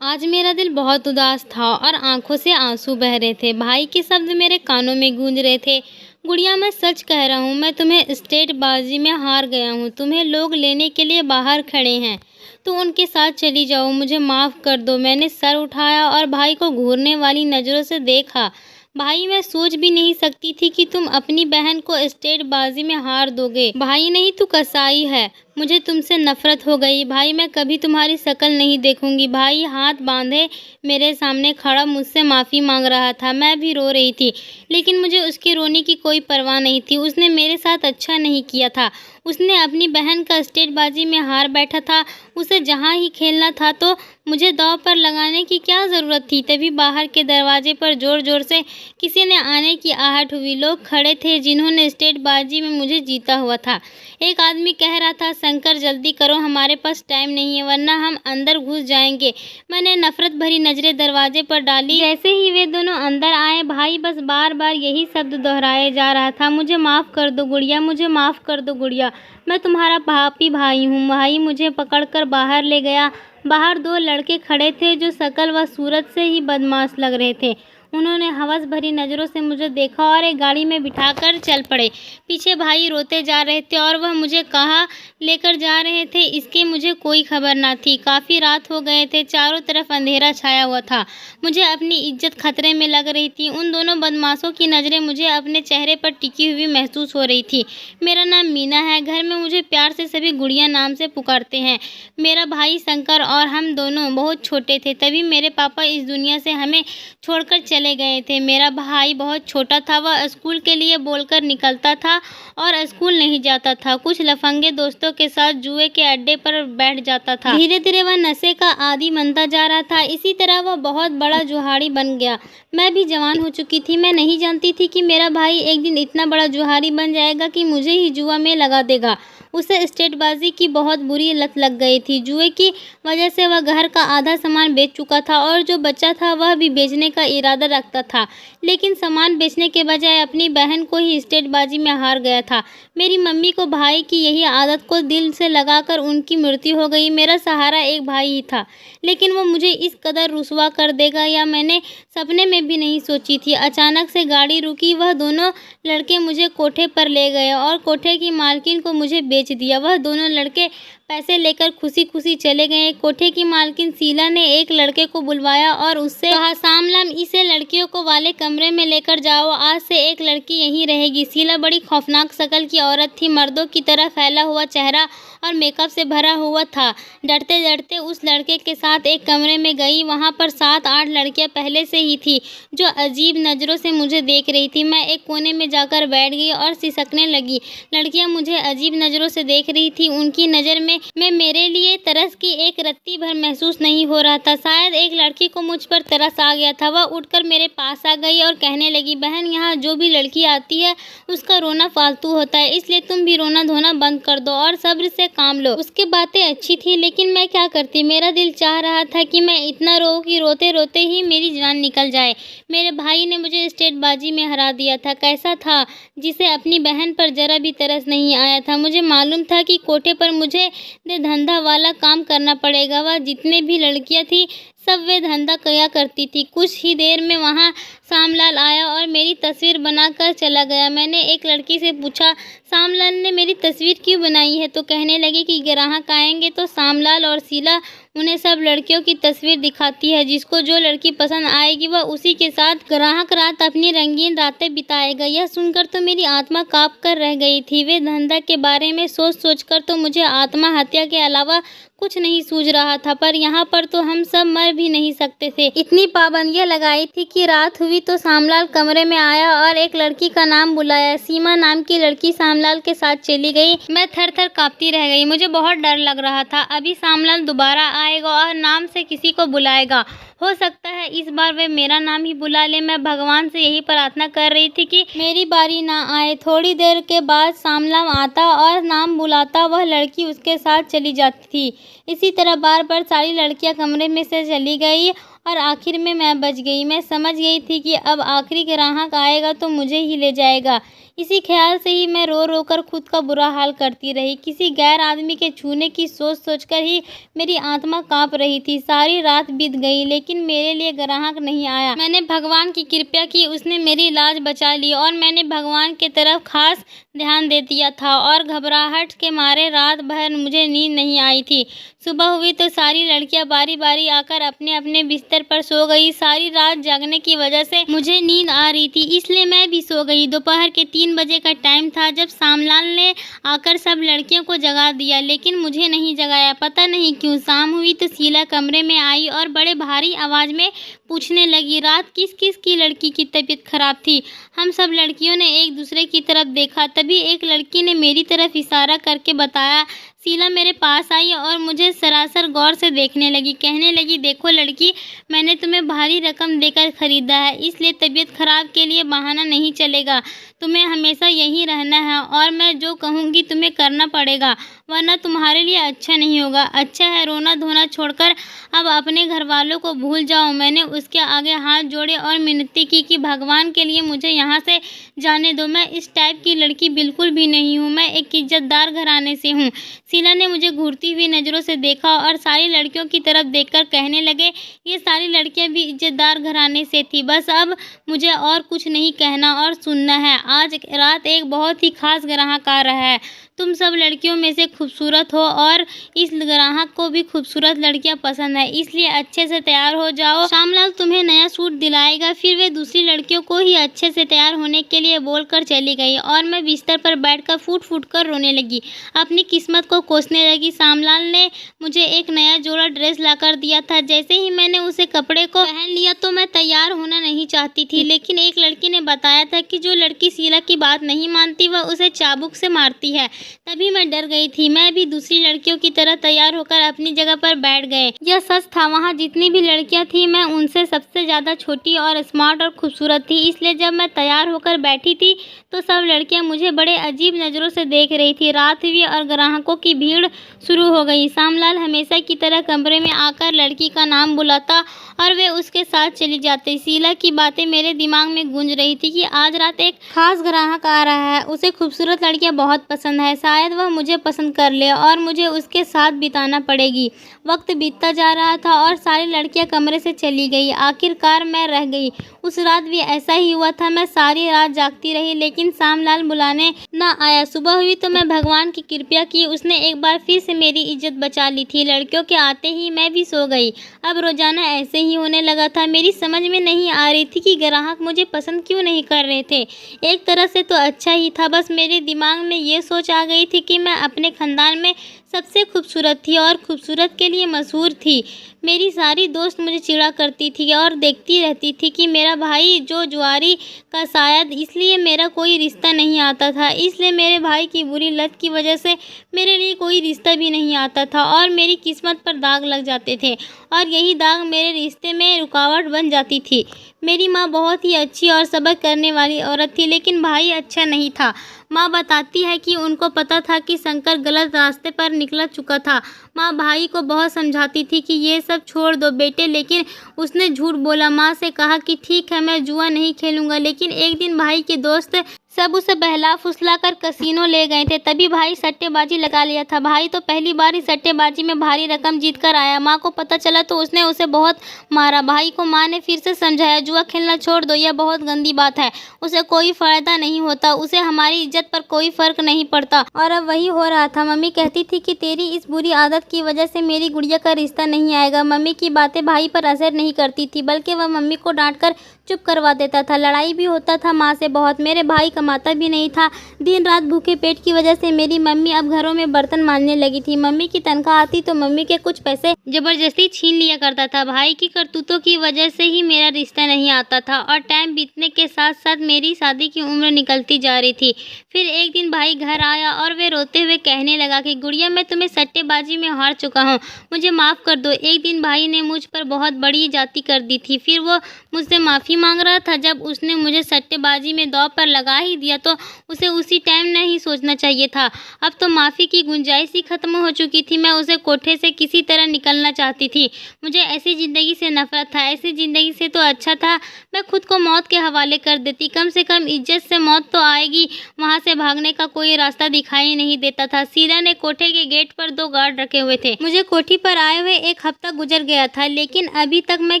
आज मेरा दिल बहुत उदास था और आंखों से आंसू बह रहे थे। भाई के शब्द मेरे कानों में गूंज रहे थे। गुड़िया, मैं सच कह रहा हूँ, मैं तुम्हें स्टेट बाजी में हार गया हूँ। तुम्हें लोग लेने के लिए बाहर खड़े हैं, तो उनके साथ चली जाओ। मुझे माफ़ कर दो। मैंने सर उठाया और भाई को घूरने वाली नज़रों से देखा। भाई, मैं सोच भी नहीं सकती थी कि तुम अपनी बहन को स्टेट बाजी में हार दोगे। भाई नहीं, तू कसाई है। मुझे तुमसे नफरत हो गई। भाई, मैं कभी तुम्हारी शक्ल नहीं देखूंगी। भाई हाथ बांधे मेरे सामने खड़ा मुझसे माफ़ी मांग रहा था। मैं भी रो रही थी, लेकिन मुझे उसके रोने की कोई परवाह नहीं थी। उसने मेरे साथ अच्छा नहीं किया था। उसने अपनी बहन का स्टेट बाजी में हार बैठा था। उसे जहाँ ही खेलना था, तो मुझे दांव पर लगाने की क्या ज़रूरत थी। तभी बाहर के दरवाजे पर ज़ोर ज़ोर से किसी ने आने की आहट हुई। लोग खड़े थे जिन्होंने स्टेट बाजी में मुझे जीता हुआ था। एक आदमी कह रहा था, शंकर जल्दी करो, हमारे पास टाइम नहीं है, वरना हम अंदर घुस जाएंगे। मैंने नफरत भरी नजरें दरवाजे पर डाली। जैसे ही वे दोनों अंदर आए, भाई बस बार बार यही शब्द दोहराए जा रहा था, मुझे माफ़ कर दो गुड़िया, मुझे माफ़ कर दो गुड़िया, मैं तुम्हारा पापी भाई हूँ। भाई मुझे पकड़कर बाहर ले गया। बाहर दो लड़के खड़े थे जो शक्ल व सूरत से ही बदमाश लग रहे थे। उन्होंने हवस भरी नज़रों से मुझे देखा और एक गाड़ी में बिठाकर चल पड़े। पीछे भाई रोते जा रहे थे और वह मुझे कहाँ लेकर जा रहे थे, इसकी मुझे कोई खबर ना थी। काफ़ी रात हो गए थे, चारों तरफ अंधेरा छाया हुआ था। मुझे अपनी इज्जत खतरे में लग रही थी। उन दोनों बदमाशों की नज़रें मुझे अपने चेहरे पर टिकी हुई महसूस हो रही थी। मेरा नाम मीना है। घर में मुझे प्यार से सभी गुड़िया नाम से पुकारते हैं। मेरा भाई शंकर और हम दोनों बहुत छोटे थे, तभी मेरे पापा इस दुनिया से हमें छोड़कर चले गए थे। मेरा भाई बहुत छोटा था। वह स्कूल के लिए बोलकर निकलता था और स्कूल नहीं जाता था। कुछ लफंगे दोस्तों के साथ जुए के अड्डे पर बैठ जाता था। धीरे धीरे वह नशे का आदी बनता जा रहा था। इसी तरह वह बहुत बड़ा जुहारी बन गया। मैं भी जवान हो चुकी थी। मैं नहीं जानती थी कि मेरा भाई एक दिन इतना बड़ा जुहारी बन जाएगा कि मुझे ही जुआ में लगा देगा। उसे स्टेटबाजी की बहुत बुरी लत लग गई थी। जुए की वजह से वह घर का आधा सामान बेच चुका था और जो बचा था वह भी बेचने का इरादा रखता था, लेकिन सामान बेचने के बजाय अपनी बहन को ही स्टेटबाजी में हार गया था। मेरी मम्मी को भाई की यही आदत को दिल से लगाकर उनकी मृत्यु हो गई। मेरा सहारा एक भाई ही था, लेकिन वो मुझे इस कदर रुसवा कर देगा या मैंने सपने में भी नहीं सोची थी। अचानक से गाड़ी रुकी। वह दोनों लड़के मुझे कोठे पर ले गए और कोठे की मालकिन को मुझे बेच दिया। वह दोनों लड़के पैसे लेकर खुशी खुशी चले गए। कोठे की मालकिन शीला ने एक लड़के को बुलवाया और उससे कहा, शामलाल, इसे लड़कियों को वाले कमरे में लेकर जाओ, आज से एक लड़की यहीं रहेगी। शीला बड़ी खौफनाक शक्ल की औरत थी। मर्दों की तरह फैला हुआ चेहरा और मेकअप से भरा हुआ था। डरते डरते उस लड़के के साथ एक कमरे में गई। वहाँ पर 7-8 लड़कियाँ पहले से ही थी जो अजीब नज़रों से मुझे देख रही थी। मैं एक कोने में जाकर बैठ गई और सिसकने लगी। लड़कियाँ मुझे अजीब नज़रों से देख रही थी। उनकी नज़र में मैं मेरे लिए तरस की एक रत्ती भर महसूस नहीं हो रहा था। शायद एक लड़की को मुझ पर तरस आ गया था। वह उठकर मेरे पास आ गई और कहने लगी, बहन, यहाँ जो भी लड़की आती है उसका रोना फालतू होता है, इसलिए तुम भी रोना धोना बंद कर दो और सब्र से काम लो। उसकी बातें अच्छी थी, लेकिन मैं क्या करती। मेरा दिल चाह रहा था कि मैं इतना रो कि रोते रोते ही मेरी जान निकल जाए। मेरे भाई ने मुझे स्टेटबाजी में हरा दिया था। कैसा था जिसे अपनी बहन पर जरा भी तरस नहीं आया था। मुझे मालूम था कि कोठे पर मुझे धंधा वाला काम करना पड़ेगा। वह जितने भी लड़कियां थी सब वे धंधा किया करती थी। कुछ ही देर में वहाँ शामलाल आया और मेरी तस्वीर बनाकर चला गया। मैंने एक लड़की से पूछा, शामलाल ने मेरी तस्वीर क्यों बनाई है? तो कहने लगी कि ग्राहक आएंगे तो शामलाल और शीला उन्हें सब लड़कियों की तस्वीर दिखाती है। जिसको जो लड़की पसंद आएगी वह उसी के साथ ग्राहक रात अपनी रंगीन रातें बिताएगा। यह सुनकर तो मेरी आत्मा काँप कर रह गई थी। वे धंधा के बारे में सोच सोच कर तो मुझे आत्महत्या के अलावा कुछ नहीं सूझ रहा था, पर यहाँ पर तो हम सब मर भी नहीं सकते थे। इतनी पाबंदियाँ लगाई थी कि रात हुई तो शामलाल कमरे में आया और एक लड़की का नाम बुलाया। सीमा नाम की लड़की शामलाल के साथ चली गई। मैं थर थर कांपती रह गई। मुझे बहुत डर लग रहा था। अभी शामलाल दोबारा आएगा और नाम से किसी को बुलाएगा। हो सकता है इस बार वे मेरा नाम ही बुला ले। मैं भगवान से यही प्रार्थना कर रही थी कि मेरी बारी ना आए। थोड़ी देर के बाद शामलाल आता और नाम बुलाता, वह लड़की उसके साथ चली जाती थी। इसी तरह बार बार सारी लड़कियां कमरे में से चली गई और आखिर में मैं बच गई। मैं समझ गई थी कि अब आखिरी ग्राहक आएगा तो मुझे ही ले जाएगा। इसी ख्याल से ही मैं रो रो कर खुद का बुरा हाल करती रही। किसी गैर आदमी के छूने की सोच सोचकर ही मेरी आत्मा कांप रही थी। सारी रात बीत गई लेकिन मेरे लिए ग्राहक नहीं आया। मैंने भगवान की कृपा की, उसने मेरी लाज बचा ली और मैंने भगवान के तरफ खास ध्यान दे दिया था और घबराहट के मारे रात भर मुझे नींद नहीं आई थी। सुबह हुई तो सारी लड़कियां बारी बारी आकर अपने अपने बिस्तर पर सो गई। सारी रात जागने की वजह से मुझे नींद आ रही थी, इसलिए मैं भी सो गई। दोपहर के 3 बजे का टाइम था जब शामलाल ने आकर सब लड़कियों को जगा दिया, लेकिन मुझे नहीं जगाया। पता नहीं क्यों। शाम हुई तो शीला कमरे में आई और बड़े भारी आवाज में पूछने लगी, रात किस किस की लड़की की तबीयत खराब थी। हम सब लड़कियों ने एक दूसरे की तरफ देखा। तभी एक लड़की ने मेरी तरफ इशारा करके बताया। शीला मेरे पास आई और मुझे सरासर गौर से देखने लगी। कहने लगी, देखो लड़की, मैंने तुम्हें भारी रकम देकर खरीदा है, इसलिए तबीयत खराब के लिए बहाना नहीं चलेगा। तुम्हें हमेशा यहीं रहना है और मैं जो कहूँगी तुम्हें करना पड़ेगा, वरना तुम्हारे लिए अच्छा नहीं होगा। अच्छा है, रोना धोना छोड़कर अब अपने घर वालों को भूल जाओ। मैंने उसके आगे हाथ जोड़े और मिन्नती की कि भगवान के लिए मुझे यहाँ से जाने दो। मैं इस टाइप की लड़की बिल्कुल भी नहीं हूँ। मैं एक इज्जतदार घराने से हूँ। शीला ने मुझे घूरती हुई नज़रों से देखा और सारी लड़कियों की तरफ देखकर कहने लगे, ये सारी लड़कियां भी इज्जतदार घराने से थी। बस अब मुझे और कुछ नहीं कहना और सुनना है। आज रात एक बहुत ही खास ग्राहक आ रहा है। तुम सब लड़कियों में से खूबसूरत हो और इस ग्राहक को भी खूबसूरत लड़कियां पसंद है, इसलिए अच्छे से तैयार हो जाओ। शामलाल तुम्हें नया सूट दिलाएगा। फिर वे दूसरी लड़कियों को ही अच्छे से तैयार होने के लिए बोलकर चली गई और मैं बिस्तर पर बैठकर फूट फूट कर रोने लगी, अपनी किस्मत को कोसने लगी। शामलाल ने मुझे एक नया जोड़ा ड्रेस लाकर दिया था। जैसे ही मैंने उसे कपड़े को पहन लिया तो मैं तैयार होना नहीं चाहती थी, लेकिन एक लड़की ने बताया था कि जो लड़की शीला की बात नहीं मानती वह उसे चाबुक से मारती है। तभी मैं डर गई थी। मैं भी दूसरी लड़कियों की तरह तैयार होकर अपनी जगह पर बैठ गए। यह सच था, वहाँ जितनी भी लड़कियां थी मैं उनसे सबसे ज़्यादा छोटी और स्मार्ट और खूबसूरत थी। इसलिए जब मैं तैयार होकर बैठी थी तो सब लड़कियां मुझे बड़े अजीब नज़रों से देख रही थी। रात हुई और ग्राहकों की भीड़ शुरू हो गई। शामलाल हमेशा की तरह कमरे में आकर लड़की का नाम बुलाता और वे उसके साथ चली जाती। शीला की बातें मेरे दिमाग में गूंज रही थी कि आज रात एक खास ग्राहक आ रहा है, उसे खूबसूरत लड़कियां बहुत पसंद है, शायद वह मुझे पसंद कर ले और मुझे उसके साथ बिताना पड़ेगी। वक्त बीतता जा रहा था और सारी लड़कियां कमरे से चली गई। आखिरकार मैं रह गई। उस रात भी ऐसा ही हुआ था। मैं सारी रात जागती रही लेकिन शामलाल बुलाने न आया। सुबह हुई तो मैं भगवान की कृपा की, उसने एक बार फिर से मेरी इज्जत बचा ली थी। लड़कियों के आते ही मैं भी सो गई। अब रोजाना ऐसे ही होने लगा था। मेरी समझ में नहीं आ रही थी कि ग्राहक मुझे पसंद क्यों नहीं कर रहे थे। एक तरह से तो अच्छा ही था, बस मेरे दिमाग में ये सोच आ गई थी कि मैं अपने खानदान में सबसे खूबसूरत थी और खूबसूरत के लिए मशहूर थी। मेरी सारी दोस्त मुझे चिढ़ा करती थी और देखती रहती थी कि मेरा भाई जो जुआरी का, शायद इसलिए मेरा कोई रिश्ता नहीं आता था। इसलिए मेरे भाई की बुरी लत की वजह से मेरे लिए कोई रिश्ता भी नहीं आता था और मेरी किस्मत पर दाग लग जाते थे और यही दाग मेरे रिश्ते में रुकावट बन जाती थी। मेरी माँ बहुत ही अच्छी और सब्र करने वाली औरत थी, लेकिन भाई अच्छा नहीं था। माँ बताती है कि उनको पता था कि शंकर गलत रास्ते पर निकल चुका था। माँ भाई को बहुत समझाती थी कि ये सब छोड़ दो बेटे, लेकिन उसने झूठ बोला। माँ से कहा कि ठीक है, मैं जुआ नहीं खेलूंगा। लेकिन एक दिन भाई के दोस्त सब उसे बहला फुसला कर कसीनो ले गए थे। तभी भाई सट्टेबाजी लगा लिया था। भाई तो पहली बार ही सट्टेबाजी में भारी रकम जीत कर आया। माँ को पता चला तो उसने उसे बहुत मारा। भाई को माँ ने फिर से समझाया, जुआ खेलना छोड़ दो, यह बहुत गंदी बात है, उसे कोई फायदा नहीं होता, उसे हमारी इज्जत पर कोई फर्क नहीं पड़ता। और अब वही हो रहा था। मम्मी कहती थी कि तेरी इस बुरी आदत की वजह से मेरी गुड़िया का रिश्ता नहीं आएगा। मम्मी की बातें भाई पर असर नहीं करती थी, बल्कि वह मम्मी को डांट कर चुप करवा देता था। लड़ाई भी होता था माँ से बहुत। मेरे भाई कमाता भी नहीं था। दिन रात भूखे पेट की वजह से मेरी मम्मी अब घरों में बर्तन मांजने लगी थी। मम्मी की तनख्वाह आती तो मम्मी के कुछ पैसे जबरदस्ती छीन लिया करता था। भाई की करतूतों की वजह से ही मेरा रिश्ता नहीं आता था और टाइम बीतने के साथ साथ मेरी शादी की उम्र निकलती जा रही थी। फिर एक दिन भाई घर आया और वे रोते हुए कहने लगा कि गुड़िया, मैं तुम्हें सट्टेबाजी में हार चुका हूँ, मुझे माफ़ कर दो। एक दिन भाई ने मुझ पर बहुत बड़ी जाति कर दी थी। फिर वो मुझसे माफ़ी मांग रहा था जब उसने मुझे सट्टेबाजी में दांव पर लगा ही ही दिया तो उसे उसी टाइम नहीं सोचना चाहिए था। अब तो माफ़ी की गुंजाइश ही खत्म हो चुकी थी। मैं उसे कोठे से किसी तरह निकलना चाहती थी। मुझे ऐसी ज़िंदगी से नफ़रत था। ऐसी ज़िंदगी से तो अच्छा था मैं खुद को मौत के हवाले कर देती। कम से कम इज्जत से मौत तो आएगी। वहाँ से भागने का कोई रास्ता दिखाई नहीं देता था। शीला ने कोठे के गेट पर 2 गार्ड रखे हुए थे। मुझे कोठी पर आए हुए 1 हफ्ता गुजर गया था, लेकिन अभी तक मैं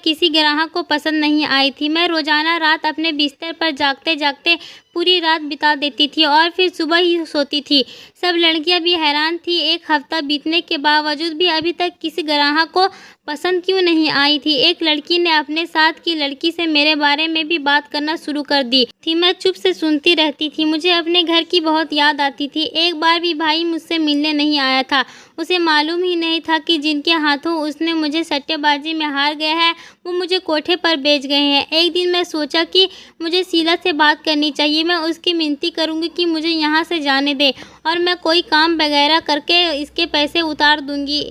किसी ग्राहक को पसंद नहीं आई थी। मैं रोज़ाना रात अपने बिस्तर पर जागते-जागते पूरी रात बिता देती थी और फिर सुबह ही सोती थी। सब लड़कियां भी हैरान थी। 1 हफ्ता बीतने के बावजूद भी अभी तक किसी ग्राहक को पसंद क्यों नहीं आई थी। एक लड़की ने अपने साथ की लड़की से मेरे बारे में भी बात करना शुरू कर दी थी। मैं चुप से सुनती रहती थी। मुझे अपने घर की बहुत याद आती थी। एक बार भी भाई मुझसे मिलने नहीं आया था। उसे मालूम ही नहीं था कि जिनके हाथों उसने मुझे सट्टेबाजी में हार गया है वो मुझे कोठे पर बेच गए हैं। एक दिन मैं सोचा कि मुझे शीला से बात करनी चाहिए। मैं उसकी मिनती करूंगी कि मुझे यहाँ से जाने दे और मैं कोई काम वगैरह करके इसके पैसे उतार दूंगी।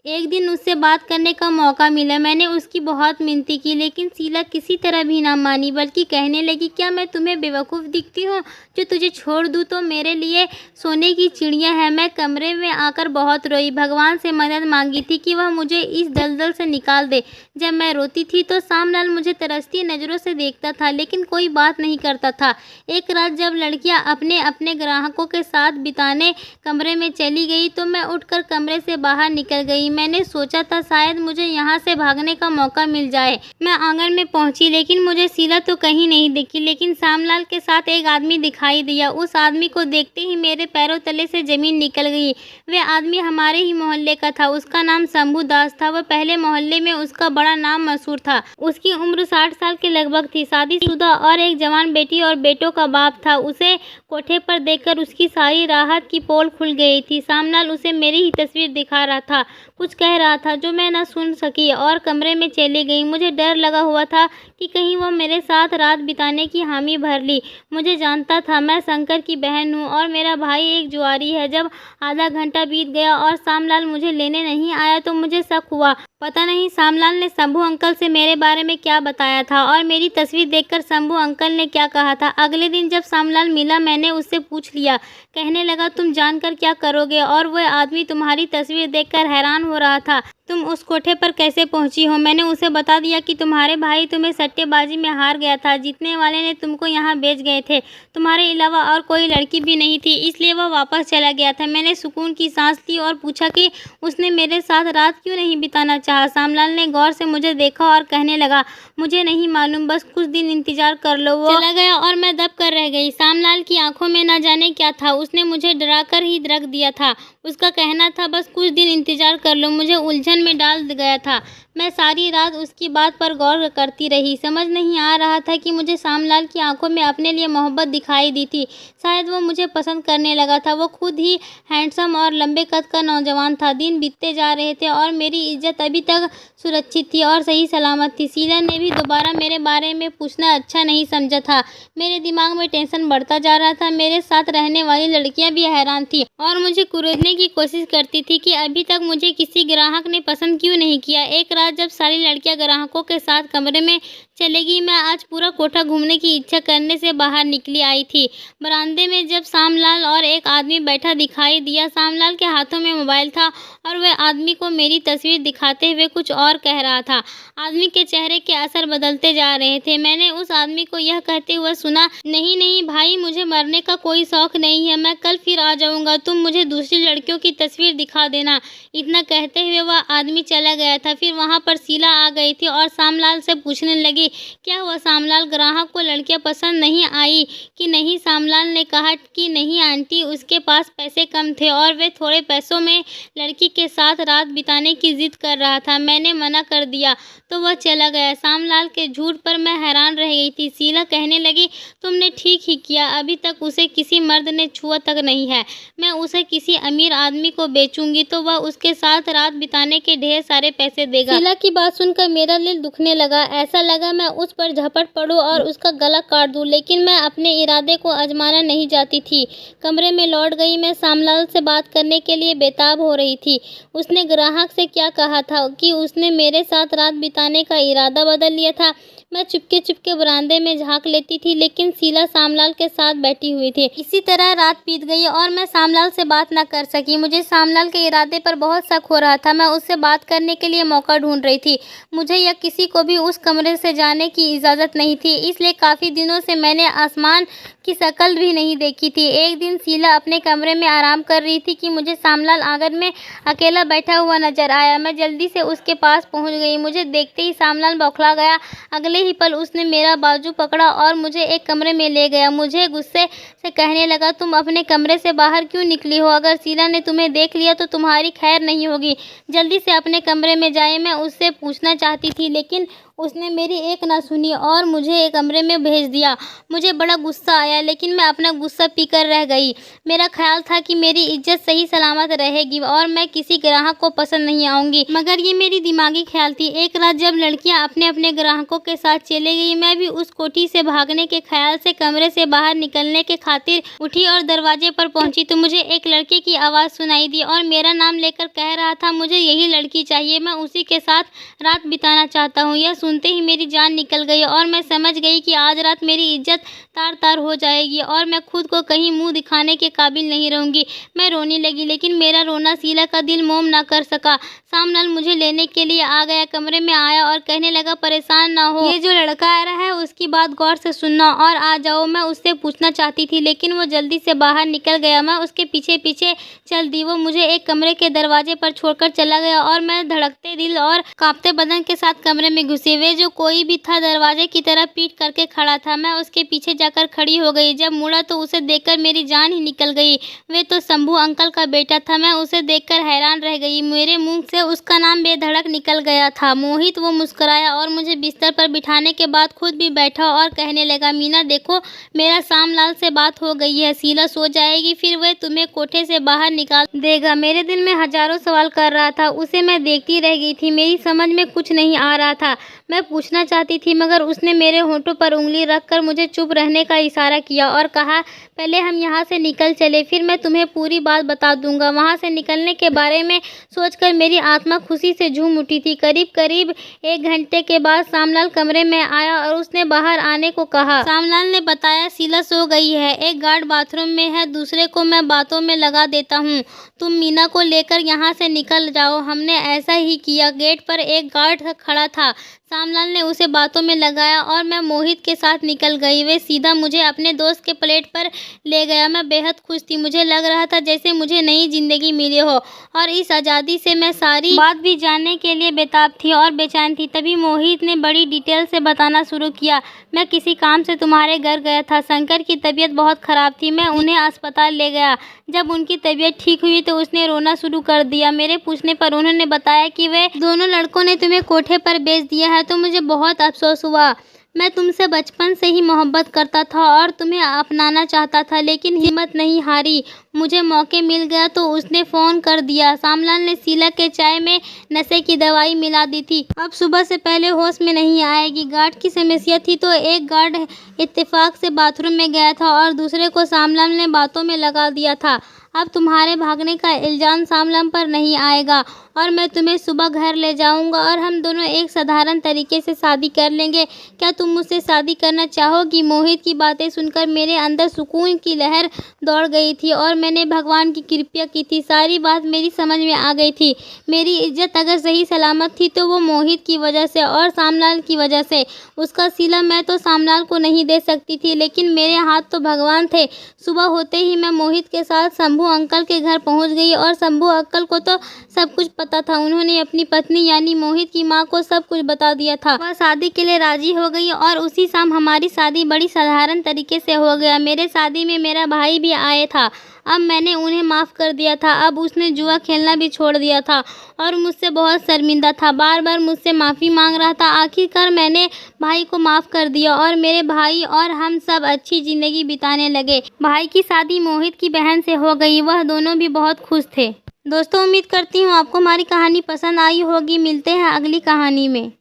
एक दिन उससे बात करने का मौका मिला। मैंने उसकी बहुत मिन्नती की, लेकिन शीला किसी तरह भी ना मानी, बल्कि कहने लगी, क्या मैं तुम्हें बेवकूफ़ दिखती हूँ जो तुझे छोड़ दूँ? तो मेरे लिए सोने की चिड़िया है। मैं कमरे में आकर बहुत रोई, भगवान से मदद मांगी थी कि वह मुझे इस दलदल से निकाल दे। जब मैं रोती थी तो सामलाल मुझे तरसती नज़रों से देखता था, लेकिन कोई बात नहीं करता था। एक रात जब लड़कियाँ अपने अपने ग्राहकों के साथ बिताने कमरे में चली गई तो मैं उठकर कमरे से बाहर निकल गई। मैंने सोचा था शायद मुझे यहाँ से भागने का मौका मिल जाए। मैं आंगन में पहुँची, लेकिन मुझे शीला तो कहीं नहीं दिखी। लेकिन सामलाल के साथ एक आदमी दिखाई दिया। उस आदमी को देखते ही मेरे पैरों तले से ज़मीन निकल गई। वह आदमी हमारे ही मोहल्ले का था। उसका नाम शंभू दास था। वह पहले मोहल्ले में उसका बड़ा नाम मशहूर था। उसकी उम्र 60 साल के लगभग थी। शादीशुदा और एक जवान बेटी और बेटों का बाप था। उसे कोठे पर देखकर उसकी सारी राहत की पोल खुल गई थी। सामलाल उसे मेरी ही तस्वीर दिखा रहा था, कुछ कह रहा था जो मैं न सुन सकी और कमरे में चली गई। मुझे डर लगा हुआ था कि कहीं वो मेरे साथ रात बिताने की हामी भर ली। मुझे जानता था मैं शंकर की बहन हूँ और मेरा भाई एक जुआरी है। जब आधा घंटा बीत गया और सामलाल मुझे लेने नहीं आया तो मुझे शक हुआ। पता नहीं सामलाल ने शंभू अंकल से मेरे बारे में क्या बताया था और मेरी तस्वीर देखकर शंभू अंकल ने क्या कहा था। अगले दिन जब सामलाल मिला मैंने उससे पूछ लिया। कहने लगा, तुम जानकर क्या करोगे? और वह आदमी तुम्हारी तस्वीर देखकर हैरान हो रहा था। तुम उस कोठे पर कैसे पहुंची हो? मैंने उसे बता दिया कि तुम्हारे भाई तुम्हें सट्टेबाजी में हार गया था। जीतने वाले ने तुमको यहाँ बेच गए थे। तुम्हारे अलावा और कोई लड़की भी नहीं थी, इसलिए वह वापस चला गया था। मैंने सुकून की सांस ली और पूछा कि उसने मेरे साथ रात क्यों नहीं बिताना चाहा। सामलाल ने गौर से मुझे देखा और कहने लगा, मुझे नहीं मालूम, बस कुछ दिन इंतजार कर लो। वो चला गया और मैं दब कर रह गई। सामलाल की आंखों में न जाने क्या था। उसने मुझे डराकर ही रख दिया था। उसका कहना था बस कुछ दिन इंतजार कर लो। मुझे उलझन में डाल गया था। मैं सारी रात उसकी बात पर गौर करती रही। समझ नहीं आ रहा था कि मुझे सामलाल की आंखों में अपने लिए मोहब्बत दिखाई दी थी। शायद वो मुझे पसंद करने लगा था। वो खुद ही हैंडसम और लंबे कद का नौजवान था। दिन बीतते जा रहे थे और मेरी इज्जत अभी तक सुरक्षित थी और सही सलामत थी। शीला ने भी दोबारा मेरे बारे में पूछना अच्छा नहीं समझा था। मेरे दिमाग में टेंशन बढ़ता जा रहा था। मेरे साथ रहने वाली लड़कियां भी हैरान थी और मुझे कुरेदने की कोशिश करती थी कि अभी तक मुझे किसी ग्राहक ने पसंद क्यों नहीं किया। एक रात जब सारी लड़कियां ग्राहकों के साथ कमरे में चलेगी, मैं आज पूरा कोठा घूमने की इच्छा करने से बाहर निकली आई थी। बरामदे में जब सामलाल और एक आदमी बैठा दिखाई दिया। सामलाल के हाथों में मोबाइल था और वह आदमी को मेरी तस्वीर दिखाते हुए कुछ और कह रहा था। आदमी के चेहरे के असर बदलते जा रहे थे। मैंने उस आदमी को यह कहते हुए सुना, नहीं नहीं भाई, मुझे मरने का कोई शौक नहीं है। मैं कल फिर आ जाऊंगा। तुम मुझे दूसरी लड़कियों की तस्वीर दिखा देना। इतना कहते हुए वह आदमी चला गया था। फिर वहां पर शीला आ गई थी और सामलाल से पूछने लगी, क्या हुआ सामलाल, ग्राहक को लड़कियां पसंद नहीं आई कि नहीं? सामलाल ने कहा कि नहीं आंटी, उसके पास पैसे कम थे और वे थोड़े पैसों में लड़की के साथ रात बिताने की जिद कर रहा था। मैंने मना कर दिया तो वह चला गया। सामलाल के झूठ पर मैं हैरान रह गई थी। शीला कहने लगी, तुमने ठीक ही किया। अभी तक उसे किसी मर्द ने छुआ तक नहीं है। मैं उसे किसी अमीर आदमी को बेचूंगी तो वह उसके साथ रात बिताने के ढेर सारे पैसे देगा। शीला की बात सुनकर मेरा दिल दुखने लगा। ऐसा लगा मैं उस पर झपट पड़ूं और उसका गला काट दूं, लेकिन मैं अपने इरादे को आजमाना नहीं चाहती थी। कमरे में लौट गई। मैं सामलाल से बात करने के लिए बेताब हो रही थी। उसने ग्राहक से क्या कहा था कि उसने मेरे साथ रात बिताने का इरादा बदल लिया था? मैं चुपके चुपके बरामदे में झांक लेती थी, लेकिन शीला शामलाल के साथ बैठी हुई थी। इसी तरह रात बीत गई और मैं शामलाल से बात न कर सकी। मुझे शामलाल के इरादे पर बहुत शक हो रहा था। मैं उससे बात करने के लिए मौका ढूंढ रही थी। मुझे या किसी को भी उस कमरे से जाने की इजाज़त नहीं थी, इसलिए काफ़ी दिनों से मैंने आसमान की शक्ल भी नहीं देखी थी। एक दिन शीला अपने कमरे में आराम कर रही थी कि मुझे शामलाल आंगन में अकेला बैठा हुआ नजर आया। मैं जल्दी से उसके पास पहुंच गई। मुझे देखते ही शामलाल बौखला गया। अगले ही पल उसने मेरा बाजू पकड़ा और मुझे एक कमरे में ले गया। मुझे गुस्से से कहने लगा, तुम अपने कमरे से बाहर क्यों निकली हो? अगर शीला ने तुम्हें देख लिया तो तुम्हारी खैर नहीं होगी। जल्दी से अपने कमरे में जाए। मैं उससे पूछना चाहती थी, लेकिन उसने मेरी एक ना सुनी और मुझे एक कमरे में भेज दिया। मुझे बड़ा गुस्सा आया, लेकिन मैं अपना गुस्सा पीकर रह गई। मेरा ख्याल था कि मेरी इज्जत सही सलामत रहेगी और मैं किसी ग्राहक को पसंद नहीं आऊंगी, मगर ये मेरी दिमागी ख्याल थी। एक रात जब लड़कियां अपने अपने ग्राहकों के साथ चले गई, मैं भी उस कोठी से भागने के ख्याल से कमरे से बाहर निकलने के खातिर उठी और दरवाजे पर पहुंची तो मुझे एक लड़के की आवाज़ सुनाई दी और मेरा नाम लेकर कह रहा था, मुझे यही लड़की चाहिए, मैं उसी के साथ रात बिताना चाहता हूँ। यह सुनते ही मेरी जान निकल गई और मैं समझ गई कि आज रात मेरी इज्जत तार तार हो जाएगी और मैं खुद को कहीं मुंह दिखाने के काबिल नहीं रहूंगी। मैं रोने लगी, लेकिन मेरा रोना शीला का दिल मोम ना कर सका। शामलाल मुझे लेने के लिए आ गया। कमरे में आया और कहने लगा, परेशान ना हो, ये जो लड़का आ रहा है उसकी बात गौर से सुनना और आ जाओ। मैं उससे पूछना चाहती थी, लेकिन वो जल्दी से बाहर निकल गया। मैं उसके पीछे पीछे चल दी। वो मुझे एक कमरे के दरवाजे पर छोड़कर चला गया और मैं धड़कते दिल और कांपते बदन के साथ कमरे में घुसी। वे जो कोई भी था दरवाजे की तरफ पीठ करके खड़ा था। मैं उसके पीछे जाकर खड़ी हो गई। जब मुड़ा तो उसे देखकर मेरी जान ही निकल गई। वे तो शंभू अंकल का बेटा था। मैं उसे देखकर हैरान रह गई। मेरे मुंह से उसका नाम बेधड़क निकल गया था, मोहित। वो मुस्कुराया और मुझे बिस्तर पर बिठाने के बाद खुद भी बैठा और कहने लगा, मीना देखो, मेरा शामलाल से बात हो गई है। शीला सो जाएगी, फिर वह तुम्हें कोठे से बाहर निकाल देगा। मेरे दिल में हजारों सवाल कर रहा था। उसे मैं देखती रह गई थी। मेरी समझ में कुछ नहीं आ रहा था। मैं पूछना चाहती थी, मगर उसने मेरे होंठों पर उंगली रखकर मुझे चुप रहने का इशारा किया और कहा, पहले हम यहाँ से निकल चले, फिर मैं तुम्हें पूरी बात बता दूंगा। वहाँ से निकलने के बारे में सोचकर मेरी आत्मा खुशी से झूम उठी थी। करीब करीब 1 घंटे के बाद शामलाल कमरे में आया और उसने बाहर आने को कहा। शामलाल ने बताया, शीला सो गई है, एक गार्ड बाथरूम में है, दूसरे को मैं बातों में लगा देता हूँ। तुम मीना को लेकर यहाँ से निकल जाओ। हमने ऐसा ही किया। गेट पर एक गार्ड खड़ा था। शामलाल ने उसे बातों में लगाया और मैं मोहित के साथ निकल गई। वे सीधा मुझे अपने दोस्त के प्लेट पर ले गया। मैं बेहद खुश थी। मुझे लग रहा था जैसे मुझे नई जिंदगी मिली हो और इस आज़ादी से मैं सारी बात भी जानने के लिए बेताब थी और बेचैन थी। तभी मोहित ने बड़ी डिटेल से बताना शुरू किया। मैं किसी काम से तुम्हारे घर गया था। शंकर की तबीयत बहुत ख़राब थी। मैं उन्हें अस्पताल ले गया। जब उनकी तबीयत ठीक हुई तो उसने रोना शुरू कर दिया। मेरे पूछने पर उन्होंने बताया कि वे दोनों लड़कों ने तुम्हें कोठे पर बेच दिया है। तो मुझे बहुत अफसोस हुआ। मैं तुमसे बचपन से ही मोहब्बत करता था और तुम्हें अपनाना चाहता था, लेकिन हिम्मत नहीं हारी। मुझे मौके मिल गया तो उसने फ़ोन कर दिया। शामलाल ने शीला के चाय में नशे की दवाई मिला दी थी। अब सुबह से पहले होश में नहीं आएगी। गार्ड की समस्या थी तो एक गार्ड इत्तेफाक से बाथरूम में गया था और दूसरे को शामलाल ने बातों में लगा दिया था। अब तुम्हारे भागने का इल्ज़ाम शामलाल पर नहीं आएगा और मैं तुम्हें सुबह घर ले जाऊंगा और हम दोनों एक साधारण तरीके से शादी कर लेंगे। क्या तुम मुझसे शादी करना चाहोगी? मोहित की बातें सुनकर मेरे अंदर सुकून की लहर दौड़ गई थी और मैंने भगवान की कृपा की थी। सारी बात मेरी समझ में आ गई थी। मेरी इज्जत अगर सही सलामत थी तो वो मोहित की वजह से और शामलाल की वजह से। उसका सिला मैं तो शामलाल को नहीं दे सकती थी, लेकिन मेरे हाथ तो भगवान थे। सुबह होते ही मैं मोहित के साथ शंभू अंकल के घर पहुंच गई और शंभू अंकल को तो सब कुछ पता था। उन्होंने अपनी पत्नी यानी मोहित की माँ को सब कुछ बता दिया था। वह शादी के लिए राजी हो गई और उसी शाम हमारी शादी बड़ी साधारण तरीके से हो गया। मेरे शादी में मेरा भाई भी आया था। अब मैंने उन्हें माफ़ कर दिया था। अब उसने जुआ खेलना भी छोड़ दिया था और मुझसे बहुत शर्मिंदा था। बार बार मुझसे माफ़ी मांग रहा था। आखिरकार मैंने भाई को माफ़ कर दिया और मेरे भाई और हम सब अच्छी ज़िंदगी बिताने लगे। भाई की शादी मोहित की बहन से हो गई। वह दोनों भी बहुत खुश थे। दोस्तों, उम्मीद करती हूँ आपको हमारी कहानी पसंद आई होगी। मिलते हैं अगली कहानी में।